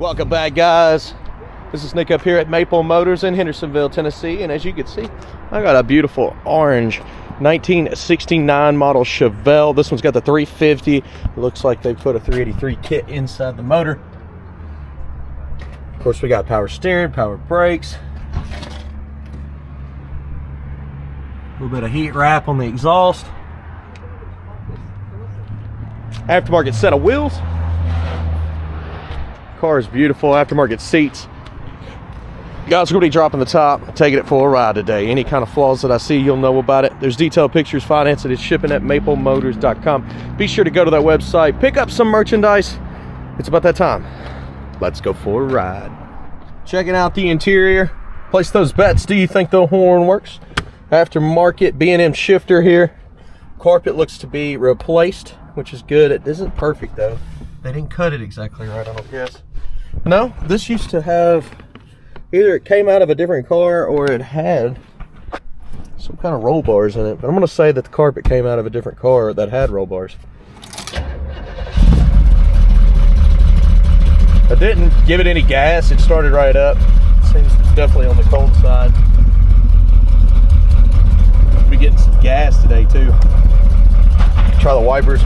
Welcome back, guys. This is Nick up here at Maple Motors in Hendersonville, Tennessee, and as you can see, I got a beautiful orange 1969 model Chevelle. This one's got the 350. Looks like they put a 383 kit inside the motor. Of course, we got power steering, power brakes, a little bit of heat wrap on the exhaust, aftermarket set of wheels. Car is beautiful, aftermarket seats. Guys, we're going to be dropping the top, taking it for a ride today. Any kind of flaws that I see, you'll know about it. There's detailed pictures, financing, and shipping at maplemotors.com. Be sure to go to that website, pick up some merchandise. It's about that time. Let's go for a ride. Checking out the interior. Place those bets. Do you think the horn works? Aftermarket B&M shifter here. Carpet looks to be replaced, which is good. It isn't perfect though. They didn't cut it exactly right, I don't guess. No, this used to have, either it came out of a different car or it had some kind of roll bars in it. But I'm going to say that the carpet came out of a different car that had roll bars. I didn't give it any gas. It started right up. Seems it's definitely on the cold side. We're getting some gas today too. Try the wipers.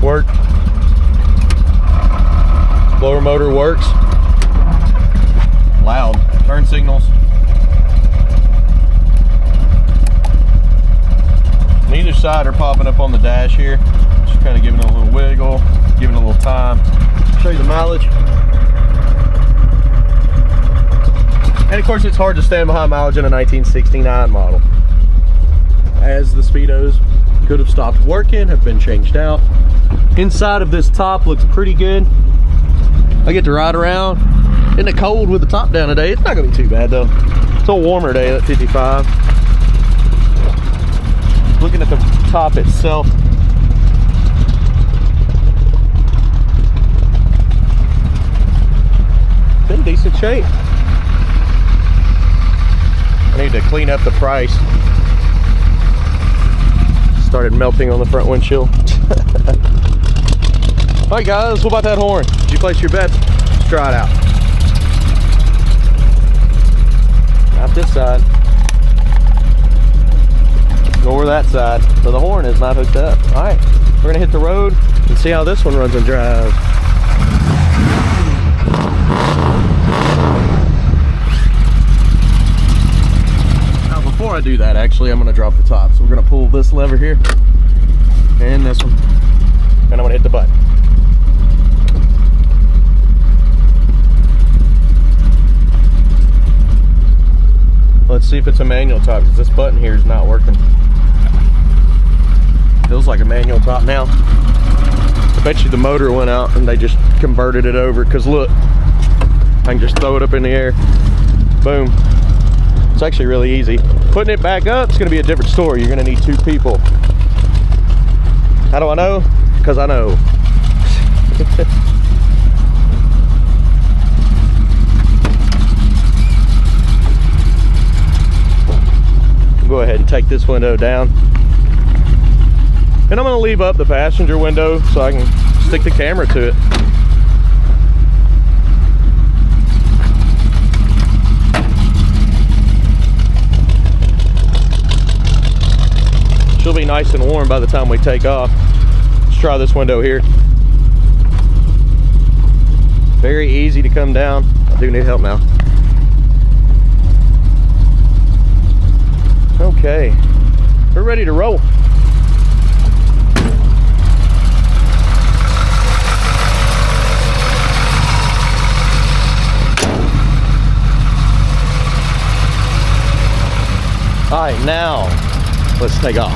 Work. Blower motor works. Loud. Turn signals. Neither side are popping up on the dash here. Just kind of giving it a little wiggle, giving it a little time. Show you the mileage. And of course, it's hard to stand behind mileage in a 1969 model, as the speedos could have stopped working, have been changed out. Inside of this top looks pretty good. I get to ride around. Isn't it cold with the top down today? It's not gonna be too bad though. It's a warmer day at 55. Looking at the top itself, it's in decent shape. I need to clean up the price. Started melting on the front windshield. All right, guys, what about that horn? Did you place your bets? Let's try it out. Not this side, nor that side. So the horn is not hooked up. All right, we're gonna hit the road and see how this one runs and drives. Now, before I do that, actually, I'm gonna drop the top. So we're gonna pull this lever here and this one, and I'm gonna hit the button. Let's see if it's a manual top, because this button here is not working. Feels like a manual top now. I bet you the motor went out and they just converted it over, because look, I can just throw it up in the air. Boom. It's actually really easy. Putting it back up, it's going to be a different story. You're going to need two people. How do I know? Because I know. Go ahead and take this window down, and I'm going to leave up the passenger window so I can stick the camera to it. She'll be nice and warm by the time we take off. Let's try this window here. Very easy to come down. I do need help now. Okay, we're ready to roll. All right, now let's take off.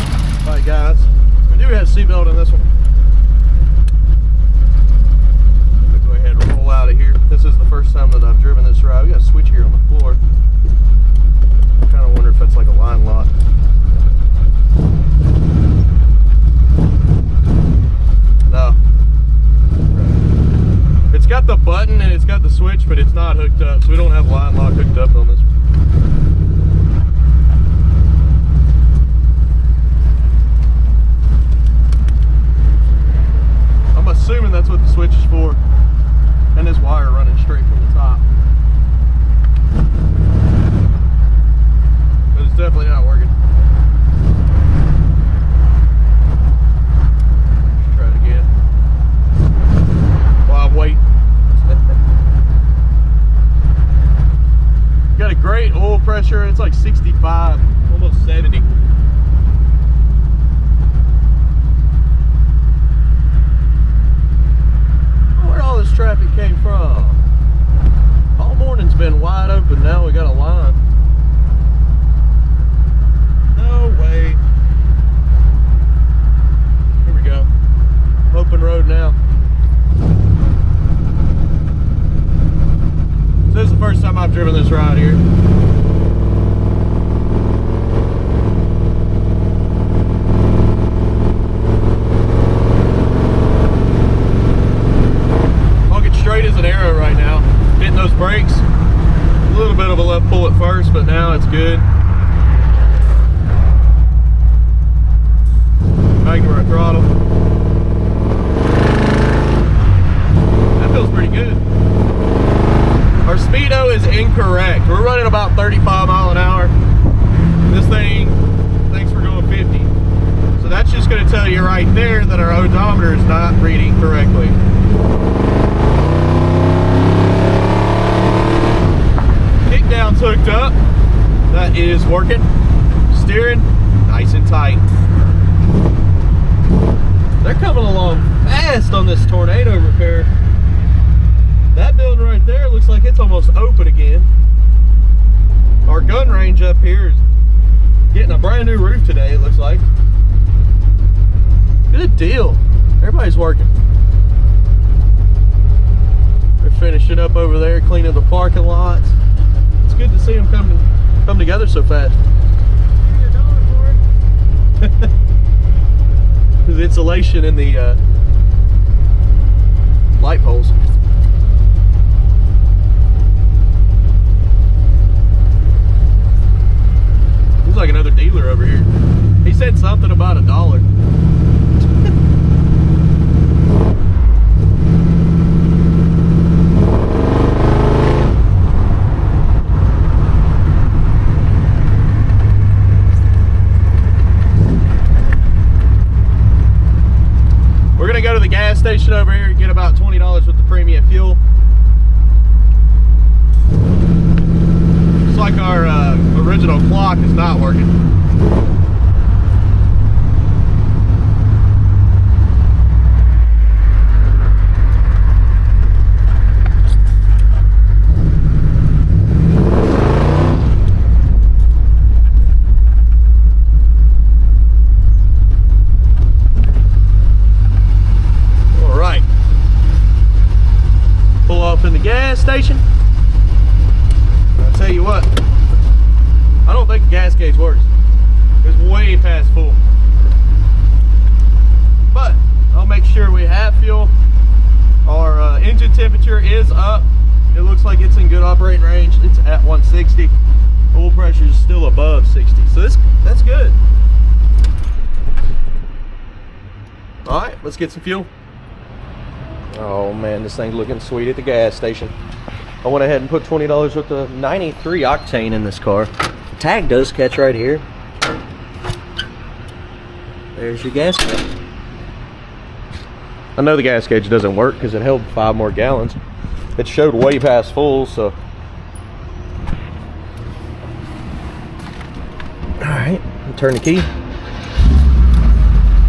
All right, guys, we do have a seatbelt in this one. We'll go ahead and roll out of here. This is the first time that I've driven this ride. We got a switch here on the floor. I kind of wonder if that's like a line lock. No. It's got the button and it's got the switch, but it's not hooked up, so we don't have line lock hooked up on this one. I'm assuming that's what the switch is for. pressure, it's like 65, almost 70. Where all this traffic came from? All morning's been wide open, now we got a line. No way. Here we go. Open road now. This is the first time I've driven this ride here. Walking straight as an arrow right now. Hitting those brakes. A little bit of a left pull at first, but now it's good. Back to our throttle. That feels pretty good. Our speedo is incorrect. We're running about 35 mile an hour. This thing thinks we're going 50. So that's just going to tell you right there that our odometer is not reading correctly. Kickdown's hooked up. That is working. Steering nice and tight. They're coming along fast on this tornado repair. That building right there looks like it's almost open again. Our gun range up here is getting a brand new roof today, it looks like. Good deal. Everybody's working. They're finishing up over there, cleaning the parking lots. It's good to see them come together so fast. There's insulation in the light poles. Looks like another dealer over here. He said something about $1. We're gonna go to the gas station over here and get about $20 with the premium fuel. Looks like our original clock is not working. All right. Pull off in the gas station. I'll tell you what, I don't think the gas gauge works. It's way past full. But I'll make sure we have fuel. Our engine temperature is up. It looks like it's in good operating range. It's at 160. Oil pressure is still above 60. So that's good. All right, let's get some fuel. Oh man, this thing's looking sweet at the gas station. I went ahead and put $20 with the 93 octane in this car. The tag does catch right here. There's your gas gauge. I know the gas gauge doesn't work because it held 5 more gallons. It showed way past full, so. All right, turn the key.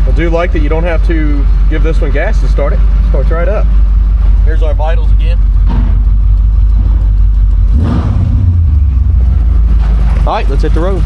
I do like that you don't have to give this one gas to start it. It starts right up. Here's our vitals again. All right, let's hit the road.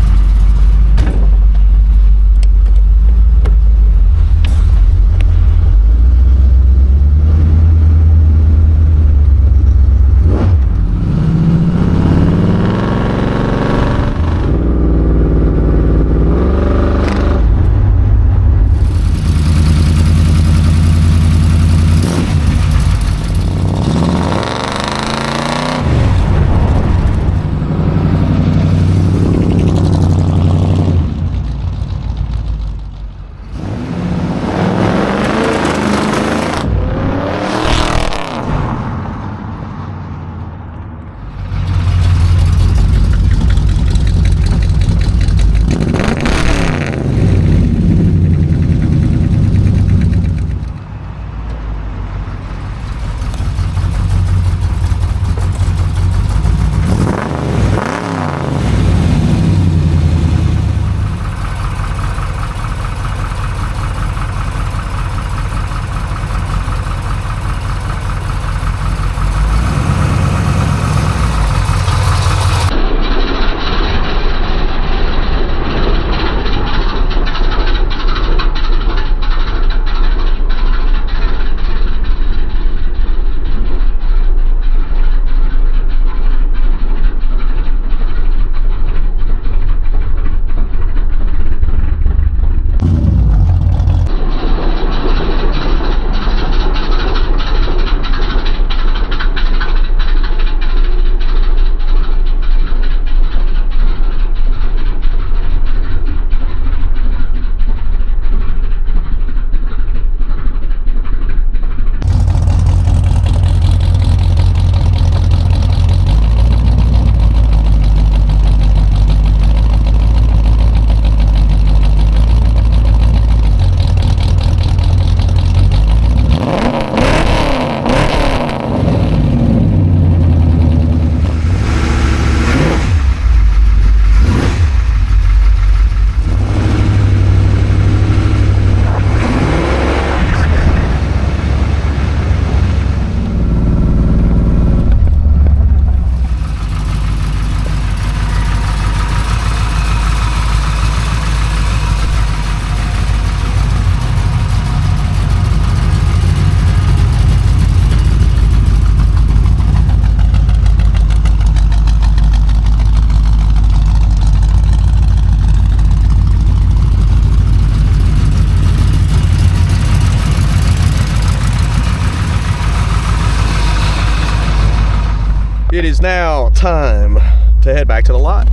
it is now time to head back to the lot.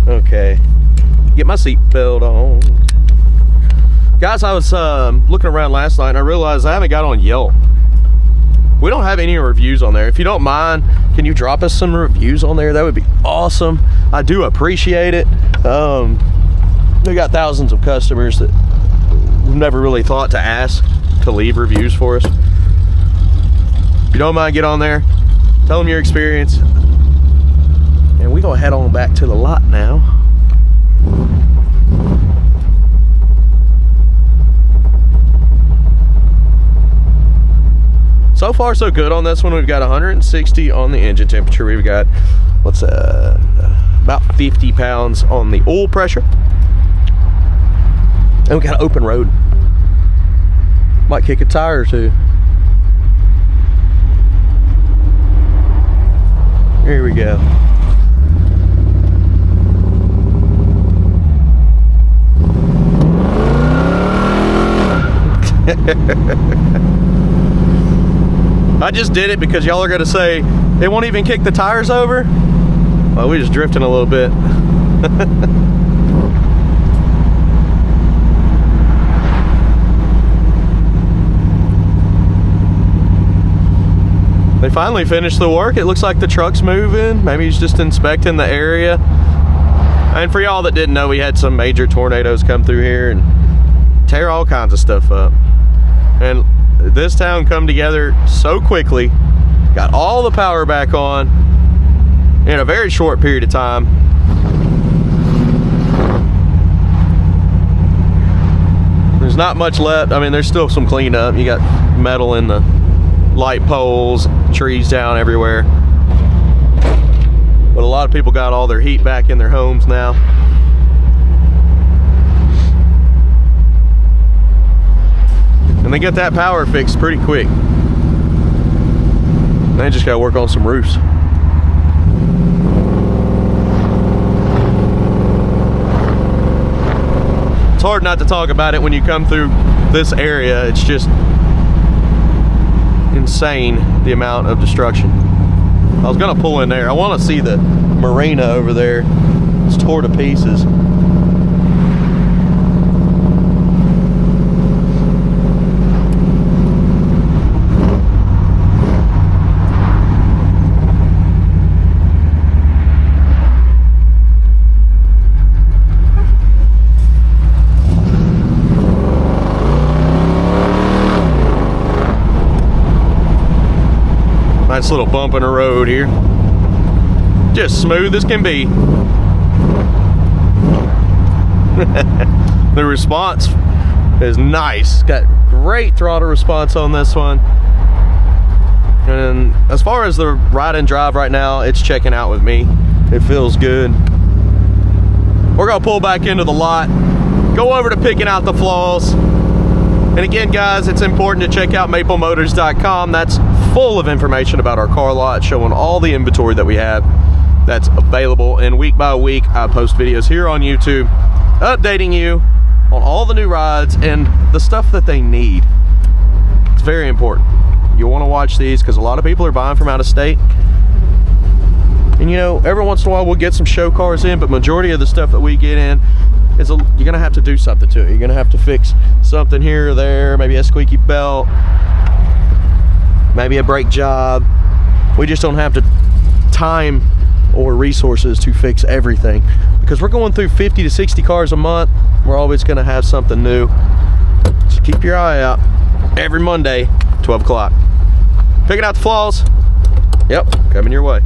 Okay, get my seat belt on. Guys, I was looking around last night and I realized I haven't got on Yelp. We don't have any reviews on there. If you don't mind, can you drop us some reviews on there? That would be awesome. I do appreciate it. We got thousands of customers that we've never really thought to ask to leave reviews for us. If you don't mind, get on there, tell them your experience, and we're gonna head on back to the lot now. So far so good on this one. We've got 160 on the engine temperature. We've got about 50 pounds on the oil pressure, and we got an open road. Might kick a tire or two. Here we go. I just did it because y'all are gonna say it won't even kick the tires over. Well, we're just drifting a little bit. They finally finished the work. It looks like the truck's moving. Maybe he's just inspecting the area. And for y'all that didn't know, we had some major tornadoes come through here and tear all kinds of stuff up. And this town come together so quickly, got all the power back on in a very short period of time. There's not much left. I mean, there's still some cleanup. You got metal in the light poles, trees down everywhere. But a lot of people got all their heat back in their homes now. And they get that power fixed pretty quick. They just gotta work on some roofs. It's hard not to talk about it when you come through this area. It's just insane, the amount of destruction. I was gonna pull in there. I want to see the marina over there. It's tore to pieces. Nice little bump in the road here. Just smooth as can be. The response is nice. Got great throttle response on this one. And as far as the ride and drive right now, it's checking out with me. It feels good. We're gonna pull back into the lot, go over to picking out the flaws. And again, guys, it's important to check out maplemotors.com. That's full of information about our car lot, showing all the inventory that we have that's available. And week by week, I post videos here on YouTube, updating you on all the new rides and the stuff that they need. It's very important. You'll want to watch these because a lot of people are buying from out of state. And you know, every once in a while we'll get some show cars in, but majority of the stuff that we get in is you're gonna have to do something to it. You're gonna have to fix something here or there, maybe a squeaky belt, maybe a brake job. We just don't have the time or resources to fix everything because we're going through 50 to 60 cars a month. We're always gonna have something new. So keep your eye out every Monday, 12 o'clock. Picking out the flaws. Yep, coming your way.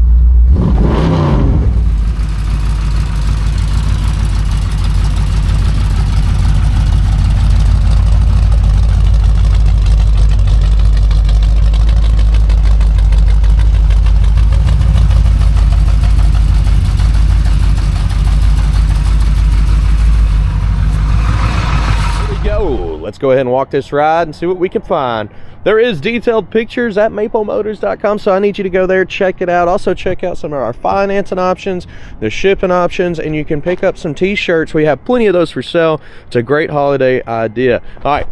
Let's go ahead and walk this ride and see what we can find. There is detailed pictures at maplemotors.com, so I need you to go there, check it out. Also check out some of our financing options, the shipping options, and you can pick up some t-shirts. We have plenty of those for sale. It's a great holiday idea. All right,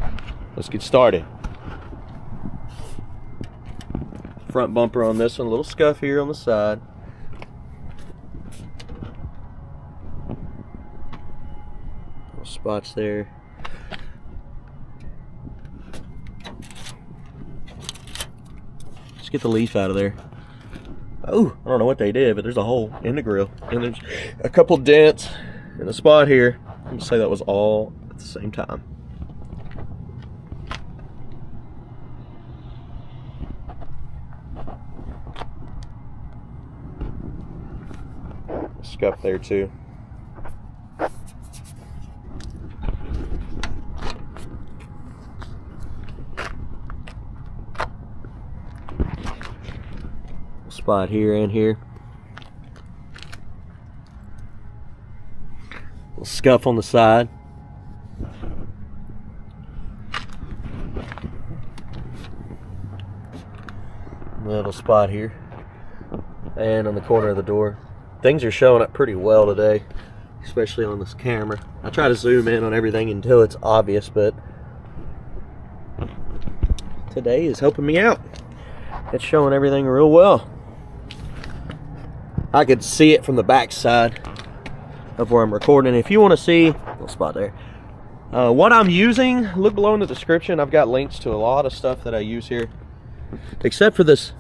let's get started. front bumper on this one. A little scuff here on the side. Little spots there. Let's get the leaf out of there. Oh, I don't know what they did, but there's a hole in the grill. And there's a couple dents in the spot here. I'm gonna say that was all at the same time. Scuff there too. Spot here and here. Little scuff on the side. Little spot here. And on the corner of the door. Things are showing up pretty well today, especially on this camera. I try to zoom in on everything until it's obvious, but today is helping me out. It's showing everything real well. I could see it from the back side of where I'm recording. If you want to see, little spot there, what I'm using, look below in the description. I've got links to a lot of stuff that I use here, except for this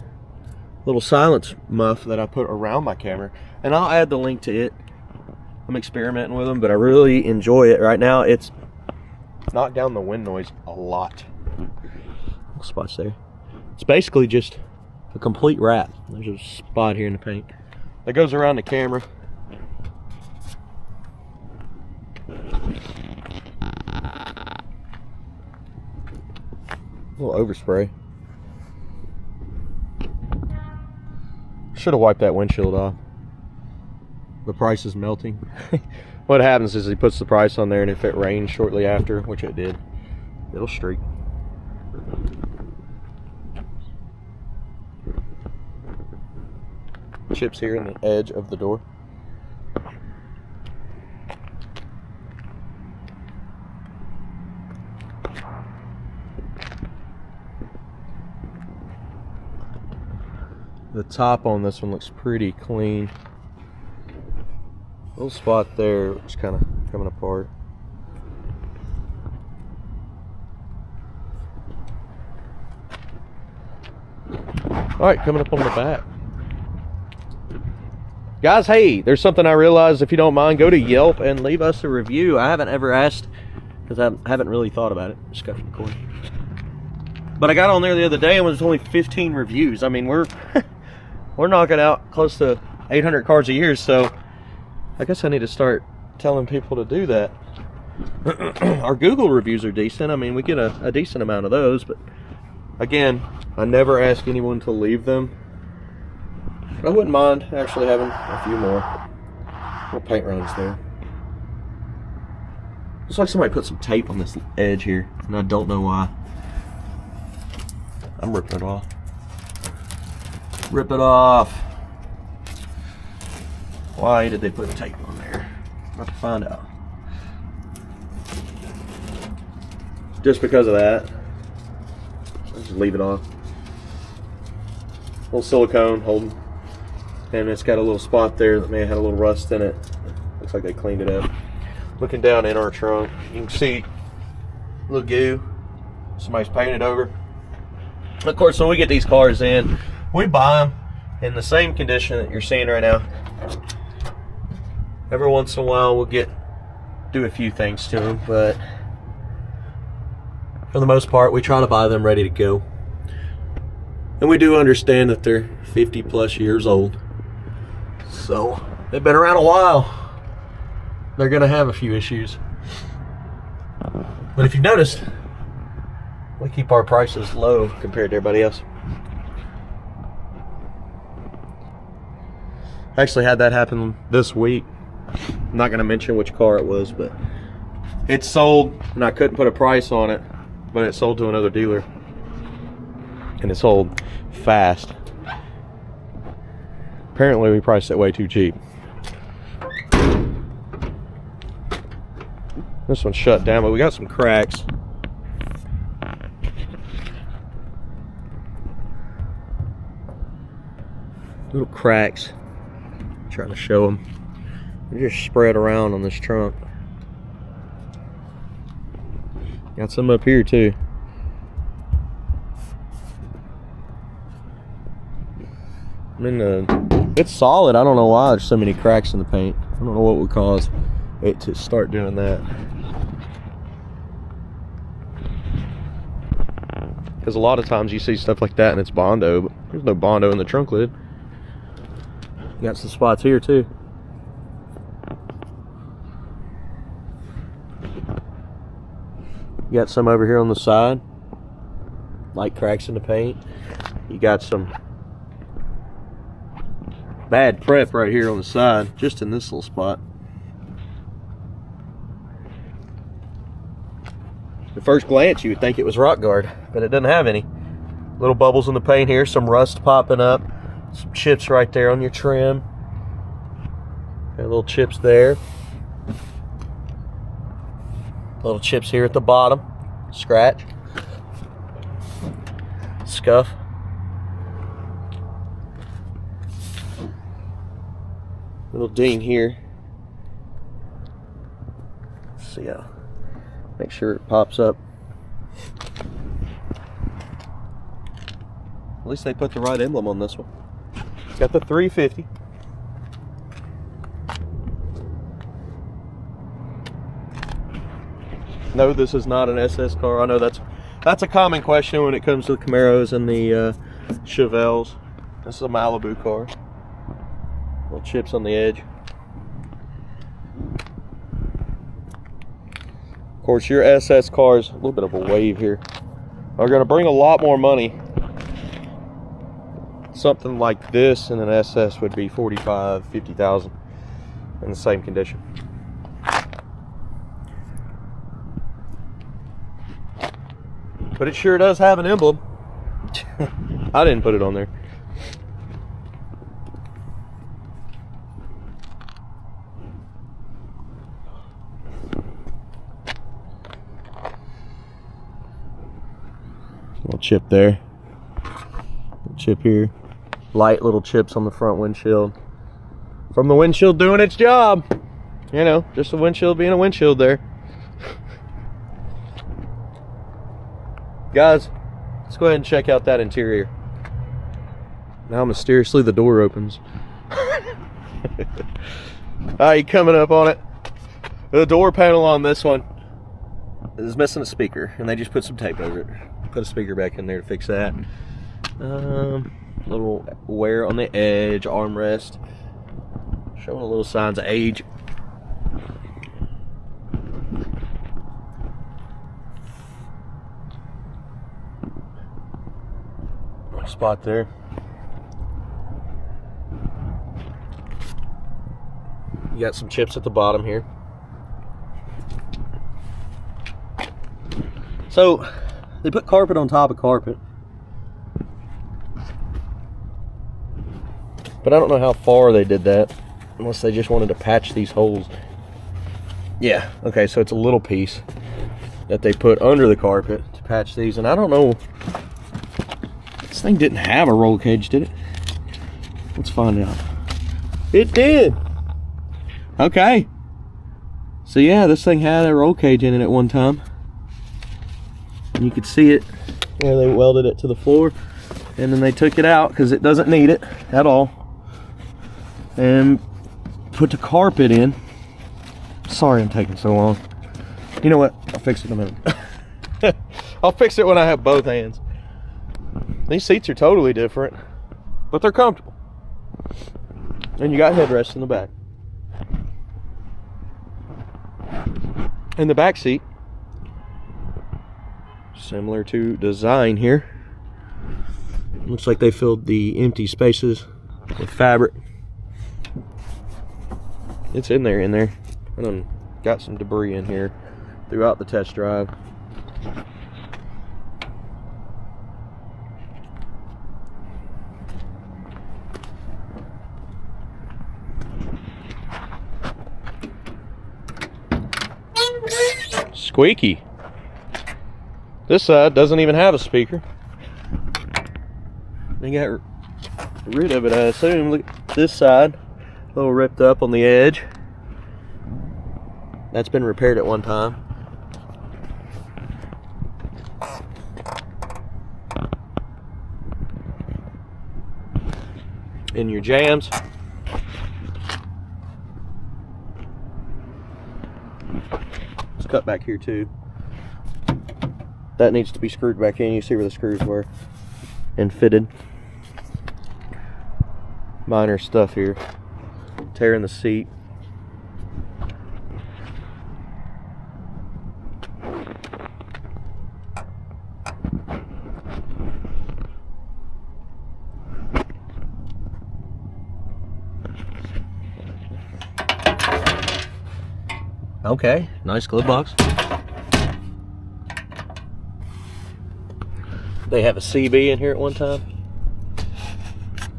little silence muff that I put around my camera, and I'll add the link to it. I'm experimenting with them, but I really enjoy it right now. It's knocked down the wind noise a lot. Little spots there. It's basically just a complete wrap. There's a spot here in the paint that goes around the camera. A little overspray. Should have wiped that windshield off. The price is melting. What happens is he puts the price on there, and if it rains shortly after, which it did, it'll streak. Chips here in the edge of the door. The top on this one looks pretty clean. Little spot there, just kind of coming apart. All right, coming up on the back. Guys, hey, there's something I realized. If you don't mind, go to Yelp and leave us a review. I haven't ever asked because I haven't really thought about it. Just got from the corner. But I got on there the other day and it was only 15 reviews. I mean, we're knocking out close to 800 cars a year, so I guess I need to start telling people to do that. Our Google reviews are decent. I mean, we get a decent amount of those, but again, I never ask anyone to leave them. I wouldn't mind actually having a few more. Little paint runs there. Looks like somebody put some tape on this edge here, and I don't know why. I'm ripping it off. Rip it off. Why did they put tape on there? I'm about to find out. Just because of that, I'll just leave it on. Little silicone holding. And it's got a little spot there that may have had a little rust in it. Looks like they cleaned it up. Looking down in our trunk, you can see a little goo. Somebody's painted over. Of course, when we get these cars in, we buy them in the same condition that you're seeing right now. Every once in a while, we'll do a few things to them, but for the most part, we try to buy them ready to go. And we do understand that they're 50 plus years old. So they've been around a while. They're gonna have a few issues. But if you've noticed, we keep our prices low compared to everybody else. I actually had that happen this week. I'm not gonna mention which car it was, but it sold, and I couldn't put a price on it, but it sold to another dealer. And it sold fast. Apparently we priced it way too cheap. This one's shut down, but we got some cracks. little cracks. I'm trying to show them. They're just spread around on this trunk. Got some up here too. I mean, it's solid. I don't know why there's so many cracks in the paint. I don't know what would cause it to start doing that. Because a lot of times you see stuff like that and it's Bondo, but there's no Bondo in the trunk lid. Got some spots here too. You got some over here on the side, light cracks in the paint. You got some bad prep right here on the side, just in this little spot. At first glance, you would think it was rock guard, but it doesn't have any. Little bubbles in the paint here, some rust popping up, some chips right there on your trim. Got little chips there. Little chips here at the bottom. Scratch. Scuff. Little ding here. Let's see how. Make sure it pops up. At least they put the right emblem on this one. It's got the 350. No, this is not an SS car. I know that's a common question when it comes to the Camaros and the Chevelles. This is a Malibu car. Little chips on the edge. Of course, your SS cars, a little bit of a wave here, are going to bring a lot more money. Something like this in an SS would be $45,000, $50,000 in the same condition. But it sure does have an emblem. I didn't put it on there. Little chip there. Little chip here. Light little chips on the front windshield. From the windshield doing its job. You know, just a windshield being a windshield there. Guys, let's go ahead and check out that interior. Now mysteriously the door opens. Alright, coming up on it. The door panel on this one is missing a speaker, and they just put some tape over it. Put a speaker back in there to fix that. Little wear on the edge, armrest. Showing a little signs of age. Spot there. You got some chips at the bottom here. So they put carpet on top of carpet, but I don't know how far they did that, unless they just wanted to patch these holes. Yeah, okay, so it's a little piece that they put under the carpet to patch these, and I don't know. This thing didn't have a roll cage, did it? Let's find out. It did. Okay. So yeah, this thing had a roll cage in it at one time. And you could see it where they welded it to the floor. And then they took it out because it doesn't need it at all. And put the carpet in. Sorry I'm taking so long. You know what? I'll fix it in a minute. I'll fix it when I have both hands. These seats are totally different, but they're comfortable. And you got headrests in the back. And the back seat, similar to design here. Looks like they filled the empty spaces with fabric. It's in there. I done got some debris in here throughout the test drive. Squeaky. This side doesn't even have a speaker. They got rid of it, I assume. Look at this side, a little ripped up on the edge. That's been repaired at one time. In your jams. It's cut back here too. That needs to be screwed back in. You see where the screws were and fitted. Minor stuff here. Tearing the seat. Okay, nice glove box. They have a CB in here at one time.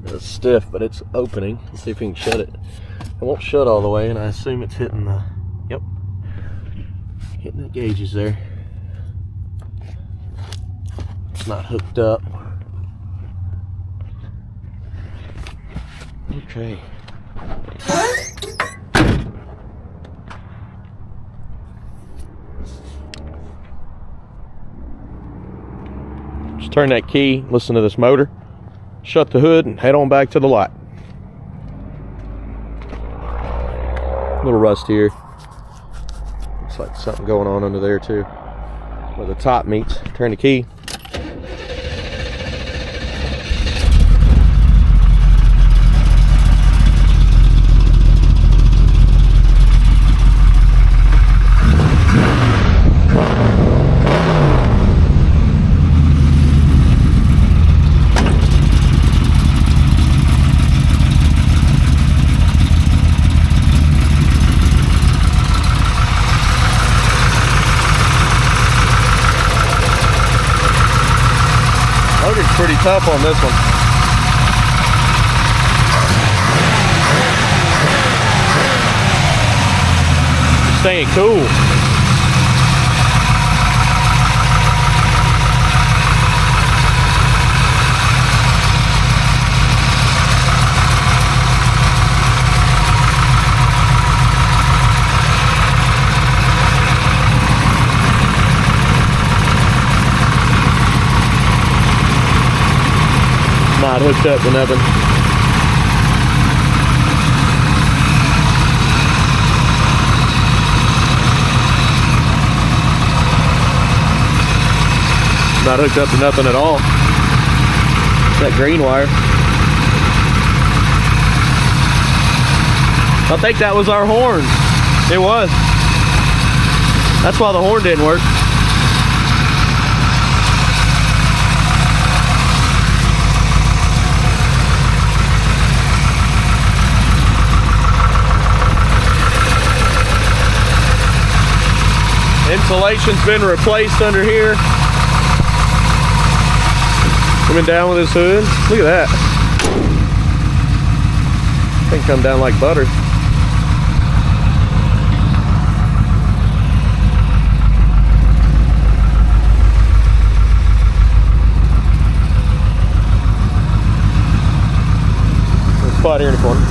It's stiff, but it's opening. Let's see if we can shut it. It won't shut all the way, and I assume it's hitting the, yep, hitting the gauges there. It's not hooked up. Okay. Just turn that key, listen to this motor, shut the hood, and head on back to the lot. A little rust here. Looks like something going on under there too, where the top meets. Turn the key. Pretty tough on this one. Staying cool. Not hooked up to nothing. Not hooked up to nothing at all. That green wire. I think that was our horn. It was. That's why the horn didn't work. Insulation's been replaced under here. Coming down with this hood. Look at that. Thing come down like butter. There's a spot here in the corner.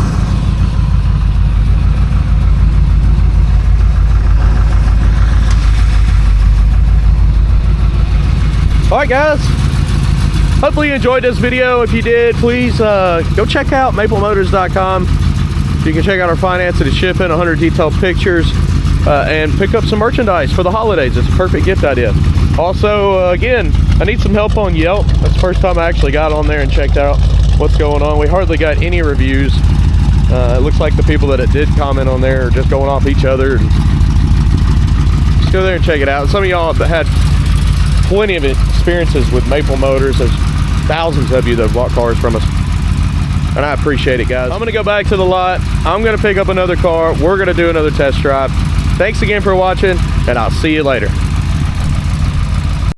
Alright guys, hopefully you enjoyed this video. If you did, please go check out maplemotors.com. You can check out our financing and shipping, 100 detailed pictures, and pick up some merchandise for the holidays. It's a perfect gift idea. Also, again, I need some help on Yelp. That's the first time I actually got on there and checked out what's going on. We hardly got any reviews. It looks like the people that did comment on there are just going off each other. And just go there and check it out. Some of y'all have had plenty of experiences with Maple Motors. There's thousands of you that have bought cars from us, and I appreciate it, guys. I'm gonna go back to the lot. I'm gonna pick up another car. We're gonna do another test drive. Thanks again for watching, and I'll see you later.